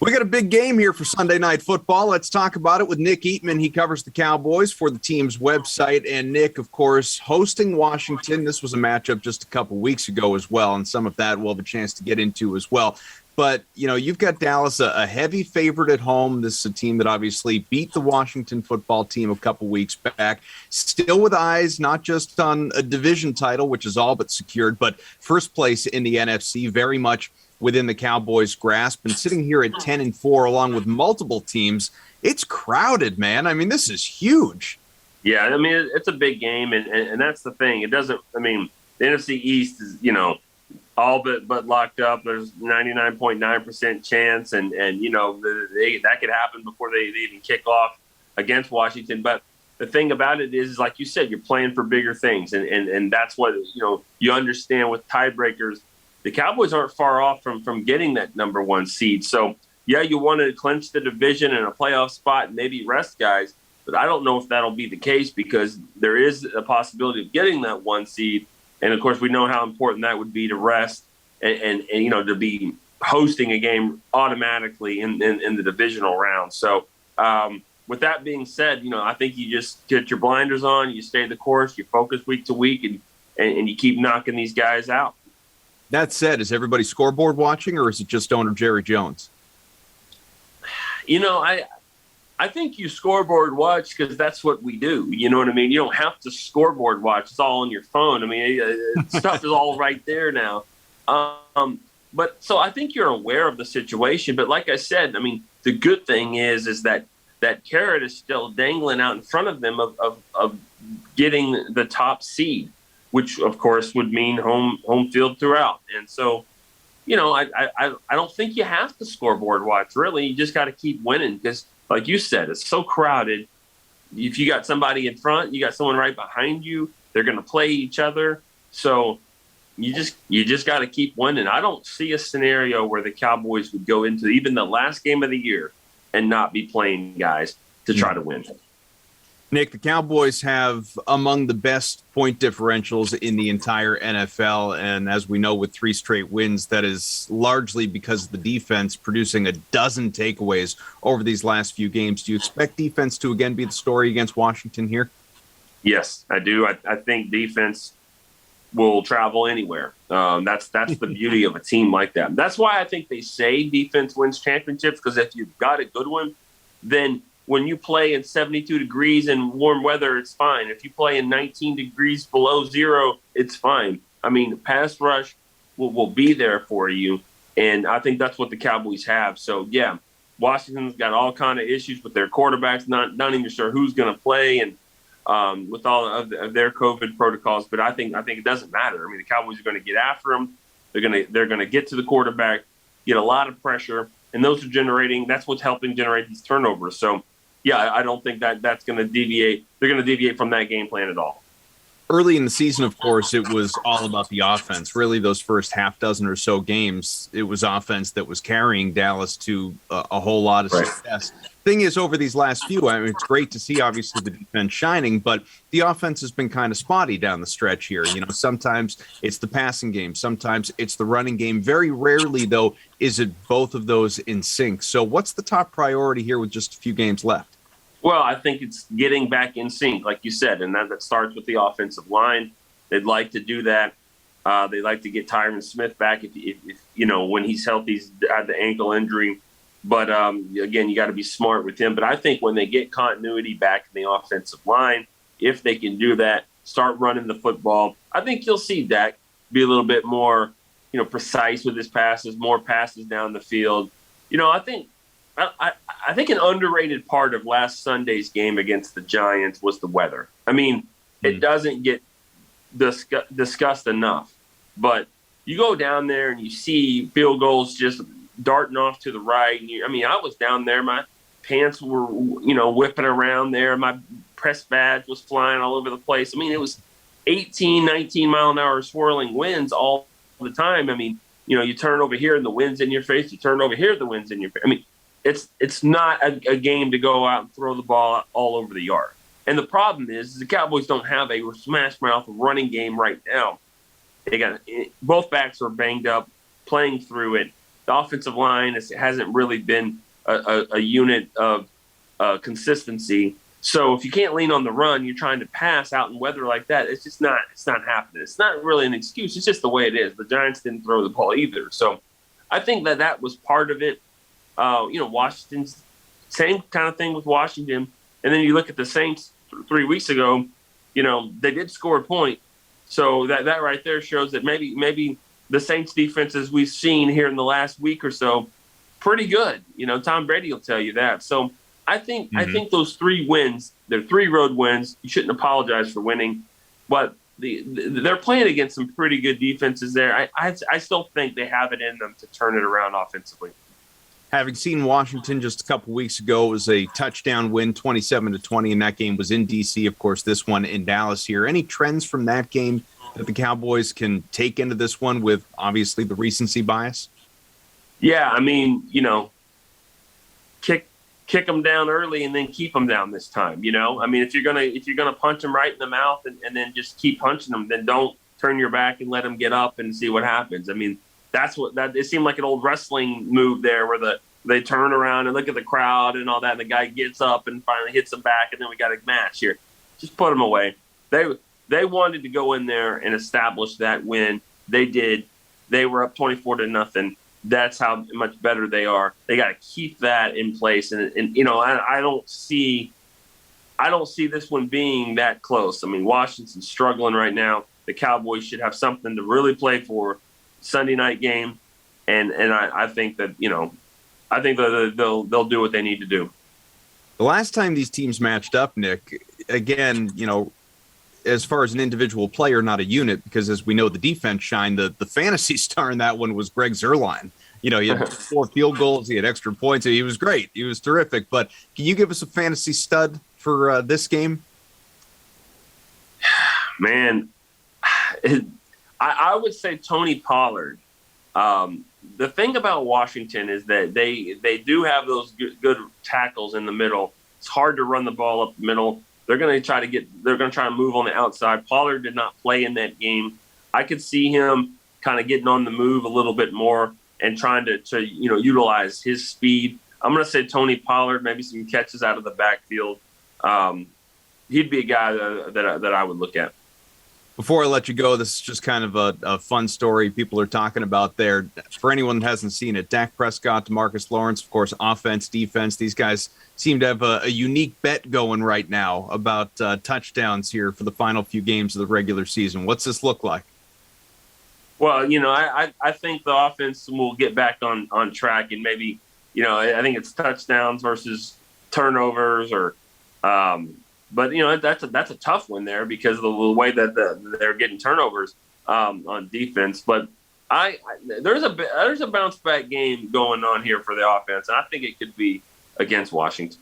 We got a big game here for Sunday Night Football. Let's talk about it with Nick Eatman. He covers the Cowboys for the team's website. And Nick, of course, hosting Washington. This was a matchup just a couple weeks ago as well, and some of that we'll have a chance to get into as well. But, you know, you've got Dallas, a heavy favorite at home. This is a team that obviously beat the Washington football team a couple weeks back. Still with eyes not just on a division title, which is all but secured, but first place in the NFC, very much within the Cowboys' grasp, and sitting here at 10-4 along with multiple teams. It's crowded, man. I mean, this is huge. Yeah, I mean, it's a big game, and that's the thing. It doesn't – I mean, the NFC East is, you know, all but locked up. There's 99.9% chance, and you know, that could happen before they even kick off against Washington. But the thing about it is, like you said, you're playing for bigger things, and that's what, you know, you understand with tiebreakers. The Cowboys aren't far off from getting that number one seed. So, yeah, you want to clinch the division and a playoff spot and maybe rest guys, but I don't know if that'll be the case because there is a possibility of getting that one seed. And, of course, we know how important that would be to rest and you know, to be hosting a game automatically in the divisional round. So, with that being said, you know, I think you just get your blinders on, you stay the course, you focus week to week, and you keep knocking these guys out. That said, is everybody scoreboard watching, or is it just owner Jerry Jones? You know, I think you scoreboard watch because that's what we do. You know what I mean? You don't have to scoreboard watch. It's all on your phone. I mean, stuff is all right there now. But so I think you're aware of the situation. But like I said, I mean, the good thing is that carrot is still dangling out in front of them of getting the top seed, which, of course, would mean home field throughout. And so, you know, I don't think you have to scoreboard watch, really. You just got to keep winning because, like you said, it's so crowded. If you got somebody in front, you got someone right behind you, they're going to play each other. So you just got to keep winning. I don't see a scenario where the Cowboys would go into even the last game of the year and not be playing guys to try to win. Nick, the Cowboys have among the best point differentials in the entire NFL. And as we know, with 3 straight wins, that is largely because of the defense producing a dozen takeaways over these last few games. Do you expect defense to again be the story against Washington here? Yes, I do. I think defense will travel anywhere. That's the beauty of a team like that. That's why I think they say defense wins championships, because if you've got a good one, then when you play in 72 degrees in warm weather, it's fine. If you play in 19 degrees below zero, it's fine. I mean, pass rush will be there for you, and I think that's what the Cowboys have. So, yeah, Washington's got all kind of issues with their quarterbacks, not even sure who's going to play, and with all of their COVID protocols. But I think it doesn't matter. I mean, the Cowboys are going to get after them. They're going to get to the quarterback, get a lot of pressure, and that's what's helping generate these turnovers. So, yeah, I don't think that's going to deviate. They're going to deviate from that game plan at all. Early in the season, of course, it was all about the offense. Really, those first half dozen or so games, it was offense that was carrying Dallas to a whole lot of success. Thing is, over these last few, I mean, it's great to see, obviously, the defense shining, but the offense has been kind of spotty down the stretch here. You know, sometimes it's the passing game, sometimes it's the running game. Very rarely, though, is it both of those in sync. So what's the top priority here with just a few games left? Well, I think it's getting back in sync, like you said, and that starts with the offensive line. They'd like to do that. They'd like to get Tyron Smith back if you know, when he's healthy. He's had the ankle injury. But, again, you got to be smart with him. But I think when they get continuity back in the offensive line, if they can do that, start running the football, I think you'll see Dak be a little bit more, you know, precise with his passes, more passes down the field. You know, I think an underrated part of last Sunday's game against the Giants was the weather. I mean, it doesn't get discussed enough. But you go down there and you see field goals just darting off to the right. I mean, I was down there. My pants were, you know, whipping around there. My press badge was flying all over the place. I mean, it was 18, 19 mile an hour swirling winds all the time. I mean, you know, you turn over here and the wind's in your face. You turn over here, the wind's in your face. I mean, it's not a game to go out and throw the ball all over the yard. And the problem is the Cowboys don't have a smash mouth running game right now. They got both backs are banged up, playing through it. the offensive line hasn't really been a unit of consistency. So if you can't lean on the run, you're trying to pass out in weather like that. It's not happening. It's not really an excuse. It's just the way it is. The Giants didn't throw the ball either. So I think that was part of it. Washington's same kind of thing with Washington. And then you look at the Saints 3 weeks ago, they did score a point. So that right there shows that maybe the Saints defense, as we've seen here in the last week or so, pretty good. Tom Brady will tell you that. So I think those 3 wins, they're 3 road wins. You shouldn't apologize for winning, but they're playing against some pretty good defenses there. I still think they have it in them to turn it around offensively. Having seen Washington just a couple weeks ago, it was a touchdown win, 27-20, and that game was in D.C. Of course, this one in Dallas here. Any trends from that game that the Cowboys can take into this one with obviously the recency bias? Yeah, I mean, kick them down early and then keep them down this time. I mean, if you're gonna punch them right in the mouth and then just keep punching them, then don't turn your back and let them get up and see what happens. I mean, it seemed like an old wrestling move there where they turn around and look at the crowd and all that, and the guy gets up and finally hits them back, and then we got a match here. Just put them away. They wanted to go in there and establish that win. They did. They were up 24-0. That's how much better they are. They got to keep that in place, and I don't see this one being that close. I mean, Washington's struggling right now. The Cowboys should have something to really play for Sunday night game, and I think that they'll do what they need to do. The last time these teams matched up, Nick, again, as far as an individual player, not a unit, because as we know, the defense shined. The fantasy star in that one was Greg Zuerlein. He had 4 field goals, he had extra points, he was great, he was terrific. But can you give us a fantasy stud for this game? Man, I would say Tony Pollard. The thing about Washington is that they do have those good tackles in the middle. It's hard to run the ball up the middle. They're going to try to move on the outside. Pollard did not play in that game. I could see him kind of getting on the move a little bit more and trying to utilize his speed. I'm going to say Tony Pollard, maybe some catches out of the backfield. He'd be a guy that I would look at. Before I let you go, this is just kind of a fun story people are talking about there. For anyone that hasn't seen it, Dak Prescott, DeMarcus Lawrence, of course, offense, defense. These guys seem to have a unique bet going right now about touchdowns here for the final few games of the regular season. What's this look like? Well, I think the offense will get back on track, and maybe, I think it's touchdowns versus turnovers or but that's a tough one there because of the way that they're getting turnovers on defense. But there's a bounce back game going on here for the offense, and I think it could be against Washington.